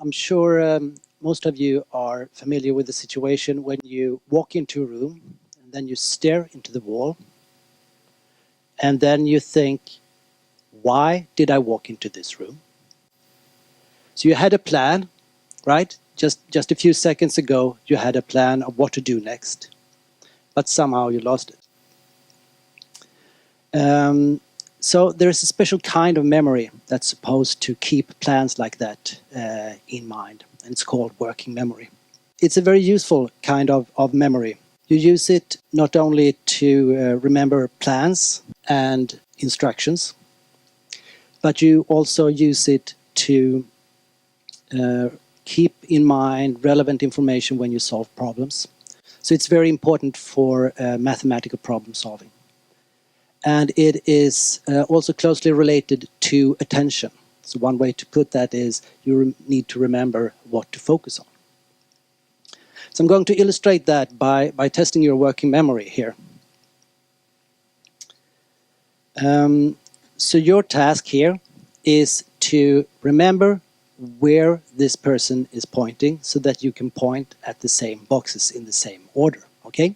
I'm sure most of you are familiar with the situation when you walk into a room and then you stare into the wall and then you think, why did I walk into this room? So you had a plan, right? Just a few seconds ago, you had a plan of what to do next, but somehow you lost it. So there's a special kind of memory that's supposed to keep plans like that in mind, and it's called working memory. It's a very useful kind of memory. You use it not only to remember plans and instructions, but you also use it to keep in mind relevant information when you solve problems. So it's very important for mathematical problem solving. And it is also closely related to attention. So one way to put that is you need to remember what to focus on. So I'm going to illustrate that by testing your working memory here. So your task here is to remember where this person is pointing so that you can point at the same boxes in the same order, okay?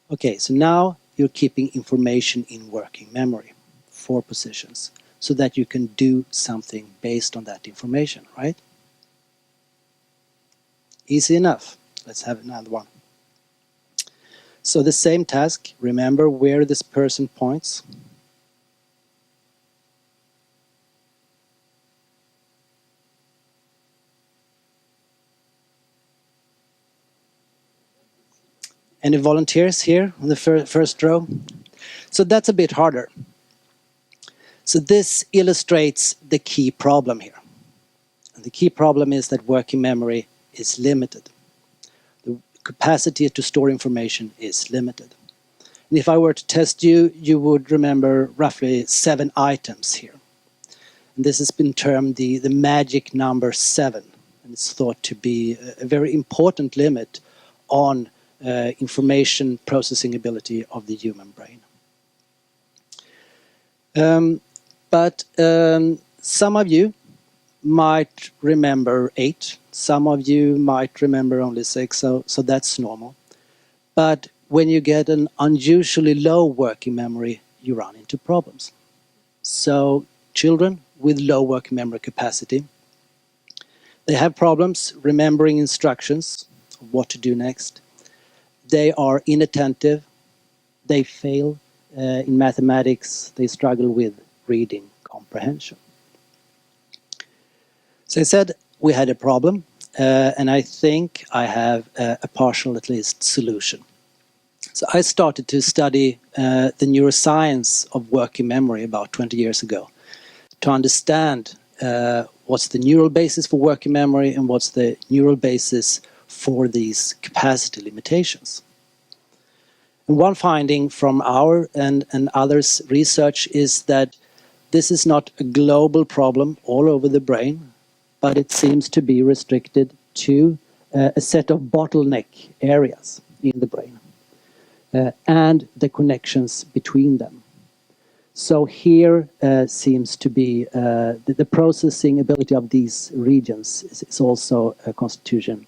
Okay, so now you're keeping information in working memory, 4 positions, so that you can do something based on that information, right? Easy enough. Let's have another one. So the same task, remember where this person points. Any volunteers here on the first row? So that's a bit harder. So this illustrates the key problem here. And the key problem is that working memory is limited. The capacity to store information is limited. And if I were to test you, you would remember roughly 7 items here. And this has been termed the magic number 7. And it's thought to be a very important limit on information processing ability of the human brain. But some of you might remember 8, some of you might remember only 6, so that's normal. But when you get an unusually low working memory, you run into problems. So children with low working memory capacity, they have problems remembering instructions, what to do next. They are inattentive, they fail in mathematics, they struggle with reading comprehension. So I said we had a problem, and I think I have a partial, at least, solution. So I started to study the neuroscience of working memory about 20 years ago to understand what's the neural basis for working memory and what's the neural basis for these capacity limitations. And one finding from our and others' research is that this is not a global problem all over the brain, but it seems to be restricted to a set of bottleneck areas in the brain and the connections between them. So here seems to be the processing ability of these regions is also a constituting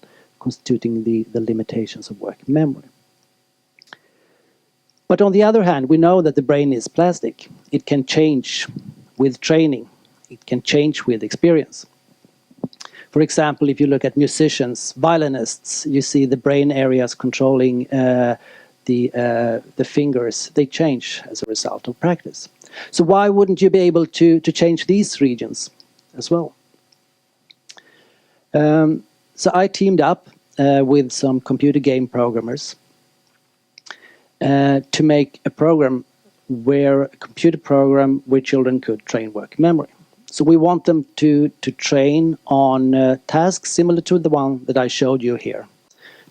the limitations of working memory. But on the other hand, we know that the brain is plastic. It can change with training. It can change with experience. For example, if you look at musicians, violinists, you see the brain areas controlling the fingers. They change as a result of practice. So why wouldn't you be able to change these regions as well? So I teamed up with some computer game programmers to make a program a computer program where children could train working memory. So we want them to train on tasks similar to the one that I showed you here.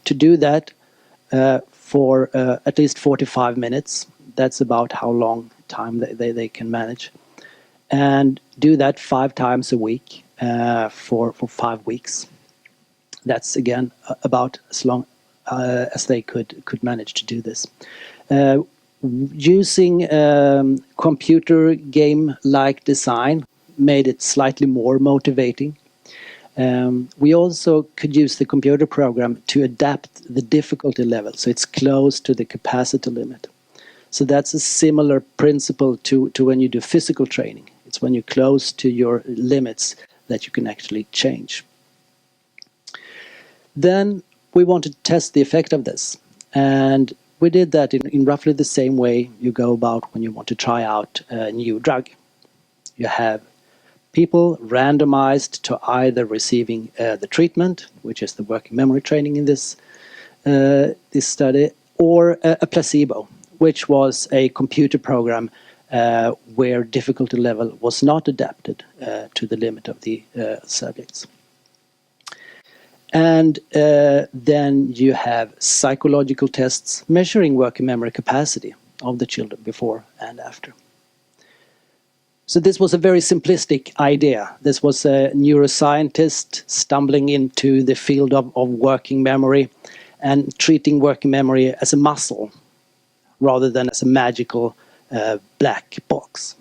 To do that for at least 45 minutes. That's about how long time they can manage. And do that 5 times a week for 5 weeks. That's again about as long as they could manage to do this. Using computer game-like design made it slightly more motivating. We also could use the computer program to adapt the difficulty level, so it's close to the capacity limit. So that's a similar principle to when you do physical training. It's when you're close to your limits that you can actually change. Then we wanted to test the effect of this, and we did that in roughly the same way you go about when you want to try out a new drug. You have people randomized to either receiving the treatment, which is the working memory training in this study, or a placebo, which was a computer program where difficulty level was not adapted to the limit of the subjects. And then you have psychological tests measuring working memory capacity of the children before and after. So this was a very simplistic idea. This was a neuroscientist stumbling into the field of working memory and treating working memory as a muscle rather than as a magical black box.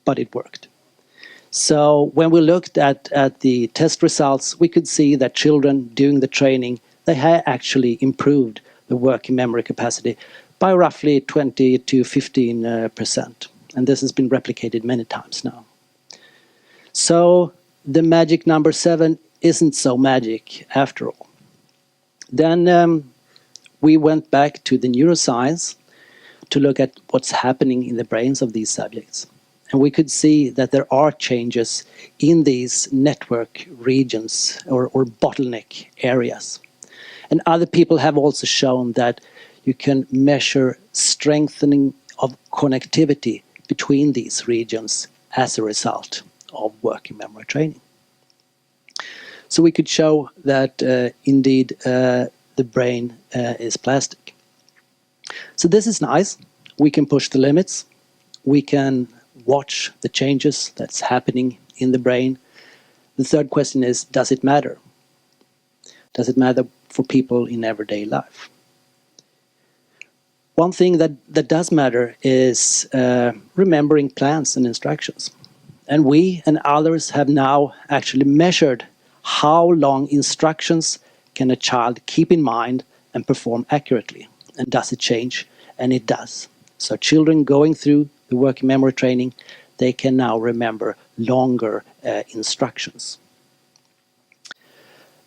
But it worked. So when we looked at the test results, we could see that children doing the training, they had actually improved the working memory capacity by roughly 20 to 15%. And this has been replicated many times now. So the magic number 7 isn't so magic after all. Then we went back to the neuroscience to look at what's happening in the brains of these subjects. And we could see that there are changes in these network regions or bottleneck areas. And other people have also shown that you can measure strengthening of connectivity between these regions as a result of working memory training. So we could show that indeed the brain is plastic. So this is nice. We can push the limits. We can watch the changes that's happening in the brain. The third question is, does it matter? Does it matter for people in everyday life? One thing that does matter is remembering plans and instructions. And we and others have now actually measured how long instructions can a child keep in mind and perform accurately. And does it change? And it does. So children going through the working memory training, they can now remember longer instructions.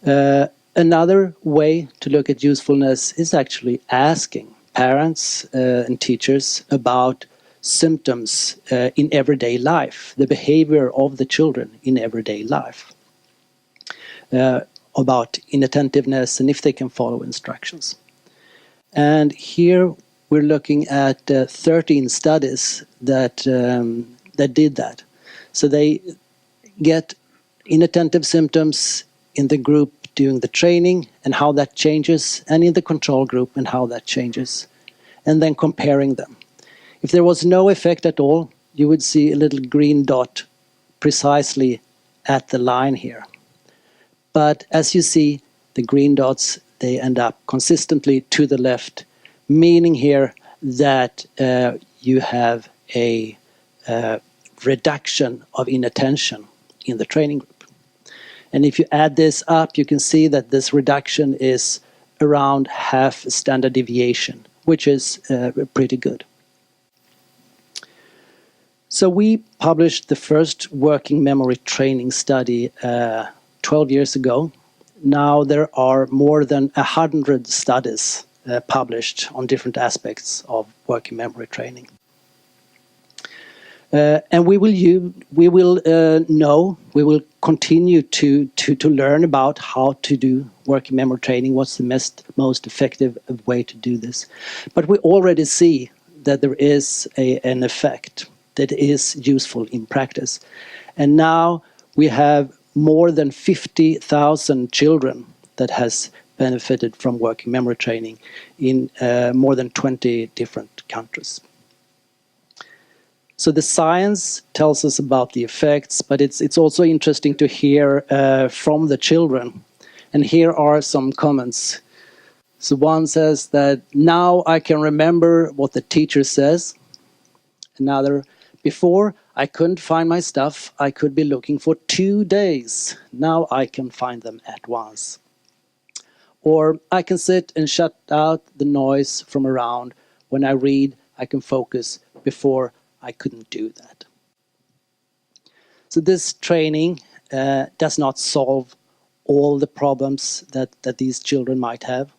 Another way to look at usefulness is actually asking parents and teachers about symptoms in everyday life, the behavior of the children in everyday life, about inattentiveness and if they can follow instructions. And here we're looking at 13 studies that did that. So they get inattentive symptoms in the group doing the training and how that changes, and in the control group and how that changes, and then comparing them. If there was no effect at all, you would see a little green dot precisely at the line here. But as you see, the green dots, they end up consistently to the left, meaning here that you have a reduction of inattention in the training group. And if you add this up, you can see that this reduction is around half standard deviation, which is pretty good. So we published the first working memory training study 12 years ago. Now there are more than 100 studies published on different aspects of working memory training. And we will continue to learn about how to do working memory training, what's the most effective way to do this. But we already see that there is an effect that is useful in practice. And now we have more than 50,000 children that has benefited from working memory training in more than 20 different countries. So the science tells us about the effects, but it's also interesting to hear from the children. And here are some comments. So one says that now I can remember what the teacher says. Another, before I couldn't find my stuff, I could be looking for 2 days. Now I can find them at once. Or I can sit and shut out the noise from around. When I read, I can focus. Before, I couldn't do that. So this training does not solve all the problems that these children might have,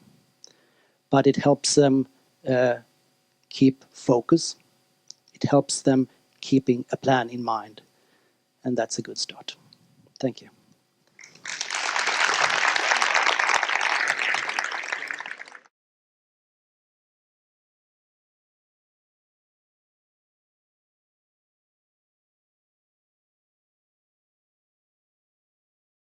but it helps them keep focus. It helps them keeping a plan in mind, and that's a good start. Thank you.